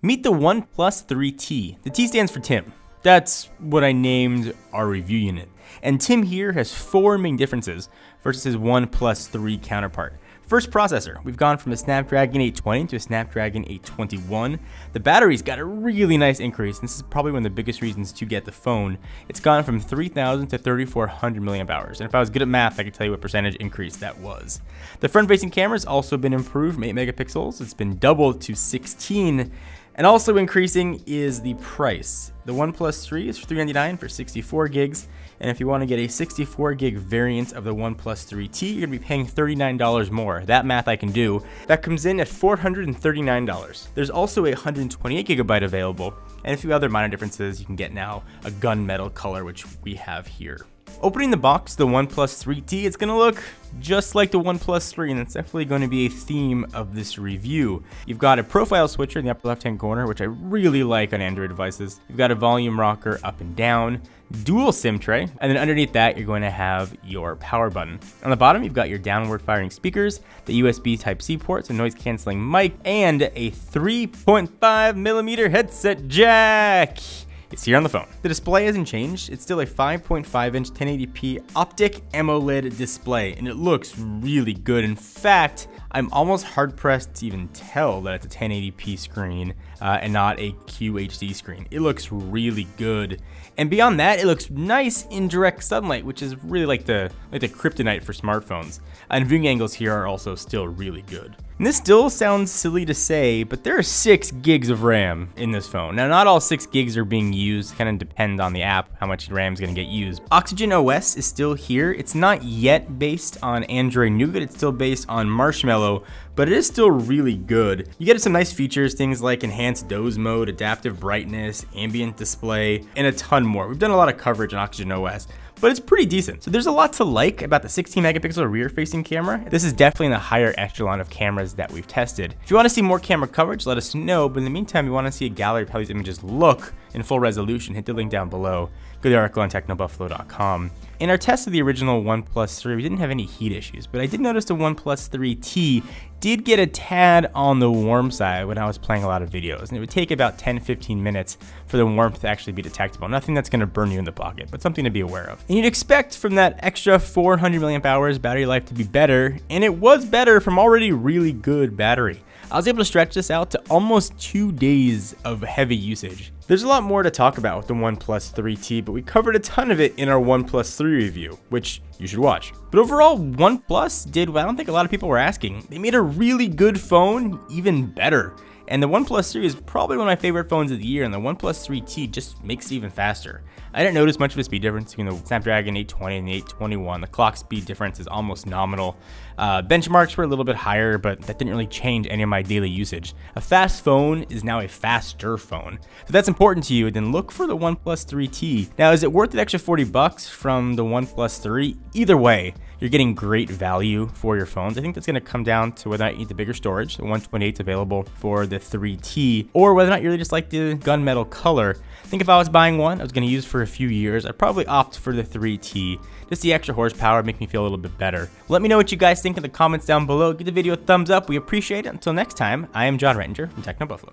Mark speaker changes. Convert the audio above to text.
Speaker 1: Meet the OnePlus 3T. The T stands for Tim. That's what I named our review unit. And Tim here has 4 main differences versus his OnePlus 3 counterpart. First, processor. We've gone from a Snapdragon 820 to a Snapdragon 821. The battery's got a really nice increase. This is probably one of the biggest reasons to get the phone. It's gone from 3,000 to 3,400 milliamp hours. And if I was good at math, I could tell you what percentage increase that was. The front-facing camera's also been improved from 8 megapixels. It's been doubled to 16. And also increasing is the price. The OnePlus 3 is $399 for 64 gigs. And if you want to get a 64 gig variant of the OnePlus 3T, you're going to be paying $39 more. That math I can do. That comes in at $439. There's also a 128 gigabyte available, and a few other minor differences. You can get now a gunmetal color, which we have here. Opening the box, the OnePlus 3T, it's going to look just like the OnePlus 3, and it's definitely going to be a theme of this review. You've got a profile switcher in the upper left-hand corner, which I really like on Android devices. You've got a volume rocker up and down, dual SIM tray, and then underneath that, you're going to have your power button. On the bottom, you've got your downward-firing speakers, the USB Type-C port, so noise-canceling mic, and a 3.5mm headset jack. It's here on the phone. The display hasn't changed. It's still a 5.5-inch 1080p optic AMOLED display, and it looks really good. In fact, I'm almost hard-pressed to even tell that it's a 1080p screen and not a QHD screen. It looks really good. And beyond that, it looks nice in direct sunlight, which is really like the kryptonite for smartphones. And viewing angles here are also still really good. And this still sounds silly to say, but there are 6 gigs of RAM in this phone. Now, not all 6 gigs are being used, kind of depend on the app, how much RAM is going to get used. Oxygen OS is still here. It's not yet based on Android Nougat, it's still based on Marshmallow, but it is still really good. You get some nice features, things like enhanced doze mode, adaptive brightness, ambient display, and a ton more. We've done a lot of coverage on Oxygen OS, but it's pretty decent. So there's a lot to like about the 16 megapixel rear facing camera. This is definitely in the higher echelon of cameras that we've tested. If you want to see more camera coverage, let us know, but in the meantime, you want to see a gallery of how these images look in full resolution, hit the link down below. Go to the article on technobuffalo.com. In our test of the original OnePlus 3, we didn't have any heat issues, but I did notice the OnePlus 3T did get a tad on the warm side when I was playing a lot of videos, and it would take about 10-15 minutes for the warmth to actually be detectable. Nothing that's going to burn you in the pocket, but something to be aware of. And you'd expect from that extra 400 milliamp hours battery life to be better, and it was better from already really good battery. I was able to stretch this out to almost 2 days of heavy usage. There's a lot more to talk about with the OnePlus 3T, but we covered a ton of it in our OnePlus 3 review, which you should watch. But overall, OnePlus did what I don't think a lot of people were asking. They made a really good phone even better. And the OnePlus 3 is probably one of my favorite phones of the year, and the OnePlus 3T just makes it even faster. I didn't notice much of a speed difference between the Snapdragon 820 and the 821. The clock speed difference is almost nominal. Benchmarks were a little bit higher, but that didn't really change any of my daily usage. A fast phone is now a faster phone. If that's important to you, then look for the OnePlus 3T. Now, is it worth the extra $40 from the OnePlus 3? Either way, you're getting great value for your phones. I think that's going to come down to whether or not you need the bigger storage. The 128 is available for the 3T, or whether or not you really just like the gunmetal color. I think if I was buying one, I was going to use for a few years, I'd probably opt for the 3T. Just the extra horsepower make me feel a little bit better. Let me know what you guys think in the comments down below. Give the video a thumbs up. We appreciate it. Until next time, I am John Rettinger from TechnoBuffalo.